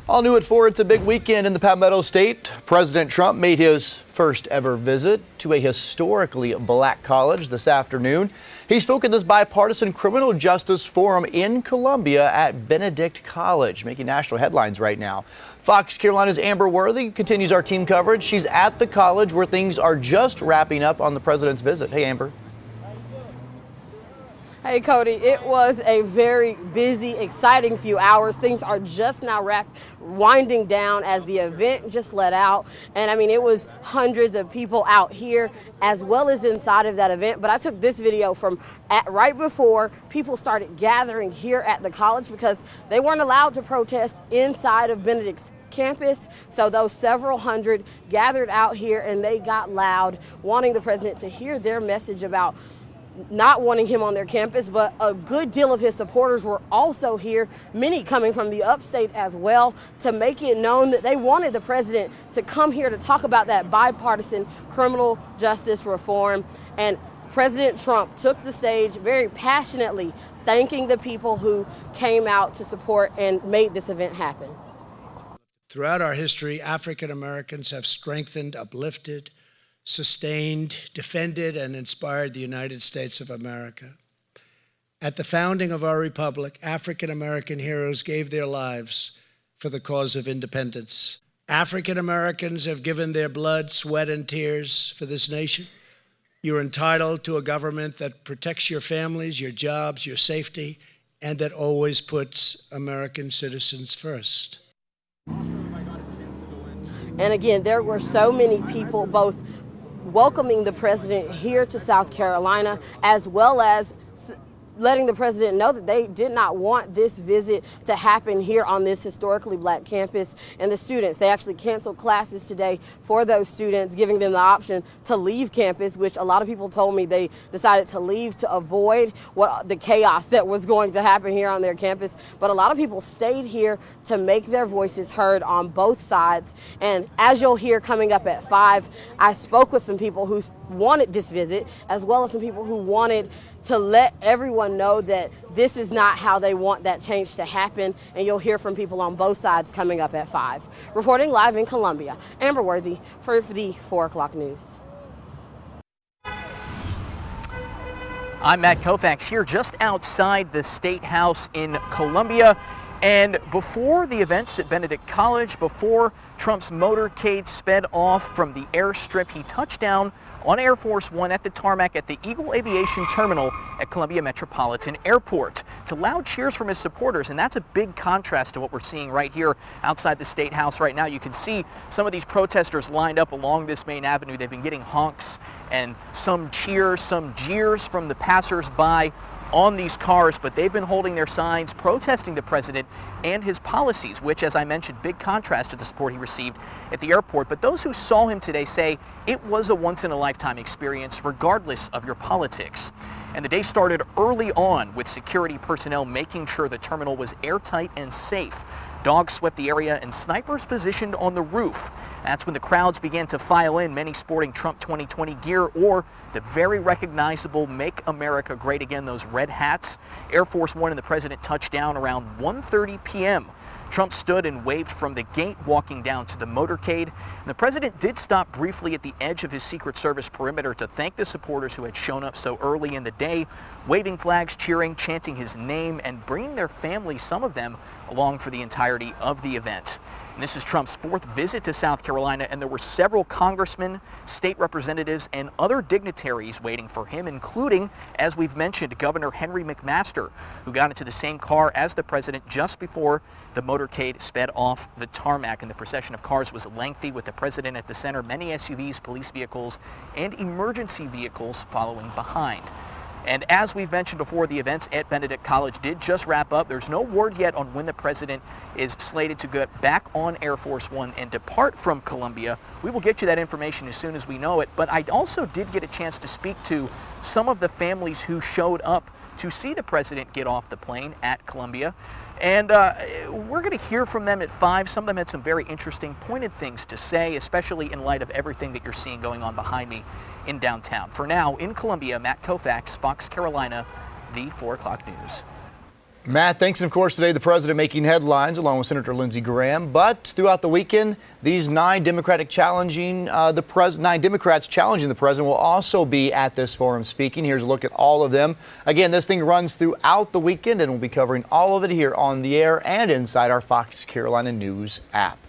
All new at 4, it's a big weekend in the Palmetto State. President Trump made his first ever visit to a historically black college this afternoon. He spoke at this bipartisan criminal justice forum in Columbia at Benedict College, making national headlines right now. Fox Carolina's Amber Worthy continues our team coverage. She's at the college where things are just wrapping up on the president's visit. Hey, Amber. Hey, Cody, it was a very busy, exciting few hours. Things are just now winding down as the event just let out. And I mean, it was hundreds of people out here as well as inside of that event. But I took this video from right before people started gathering here at the college because they weren't allowed to protest inside of Benedict's campus. So those several hundred gathered out here and they got loud, wanting the president to hear their message about not wanting him on their campus, but a good deal of his supporters were also here, many coming from the upstate as well, to make it known that they wanted the president to come here to talk about that bipartisan criminal justice reform. And President Trump took the stage very passionately, thanking the people who came out to support and made this event happen. Throughout our history, African Americans have strengthened, uplifted, sustained, defended, and inspired the United States of America. At the founding of our republic, African American heroes gave their lives for the cause of independence. African Americans have given their blood, sweat, and tears for this nation. You're entitled to a government that protects your families, your jobs, your safety, and that always puts American citizens first. And again, there were so many people both welcoming the president here to South Carolina, as well as letting the president know that they did not want this visit to happen here on this historically black campus. And the students, they actually canceled classes today for those students, giving them the option to leave campus, which a lot of people told me they decided to leave to avoid the chaos that was going to happen here on their campus. But a lot of people stayed here to make their voices heard on both sides. And as you'll hear coming up at 5, I spoke with some people who wanted this visit, as well as some people who wanted to let everyone know that this is not how they want that change to happen. And you'll hear from people on both sides coming up at 5. Reporting live in Columbia, Amber Worthy for the 4 o'clock news. I'm Matt Koufax here just outside the State House in Columbia. And before the events at Benedict College, before Trump's motorcade sped off from the airstrip, he touched down on Air Force One at the tarmac at the Eagle Aviation Terminal at Columbia Metropolitan Airport to loud cheers from his supporters. And that's a big contrast to what we're seeing right here outside the State House right now. You can see some of these protesters lined up along this main avenue. They've been getting honks and some cheers, some jeers from the passers-by on these cars, but they've been holding their signs protesting the president and his policies, which, as I mentioned, big contrast to the support he received at the airport. But those who saw him today say it was a once-in-a-lifetime experience, regardless of your politics. And the day started early on with security personnel making sure the terminal was airtight and safe. Dogs swept the area and snipers positioned on the roof. That's when the crowds began to file in, many sporting Trump 2020 gear or the very recognizable Make America Great Again, those red hats. Air Force One and the president touched down around 1:30 p.m. Trump stood and waved from the gate, walking down to the motorcade. And the president did stop briefly at the edge of his Secret Service perimeter to thank the supporters who had shown up so early in the day, waving flags, cheering, chanting his name, and bringing their families, some of them, along for the entirety of the event. And this is Trump's 4th visit to South Carolina, and there were several congressmen, state representatives, and other dignitaries waiting for him, including, as we've mentioned, Governor Henry McMaster, who got into the same car as the president just before the motorcade sped off the tarmac. And the procession of cars was lengthy, with the president at the center, many SUVs, police vehicles, and emergency vehicles following behind. And as we've mentioned before, the events at Benedict College did just wrap up. There's no word yet on when the president is slated to get back on Air Force One and depart from Columbia. We will get you that information as soon as we know it. But I also did get a chance to speak to some of the families who showed up to see the president get off the plane at Columbia. And we're going to hear from them at 5. Some of them had some very interesting, pointed things to say, especially in light of everything that you're seeing going on behind me in downtown. For now, in Columbia, Matt Koufax, Fox Carolina, the 4 o'clock news. Matt, thanks. And of course, today the president making headlines along with Senator Lindsey Graham. But throughout the weekend, these nine Democrats challenging the president will also be at this forum speaking. Here's a look at all of them. Again, this thing runs throughout the weekend, and we'll be covering all of it here on the air and inside our Fox Carolina News app.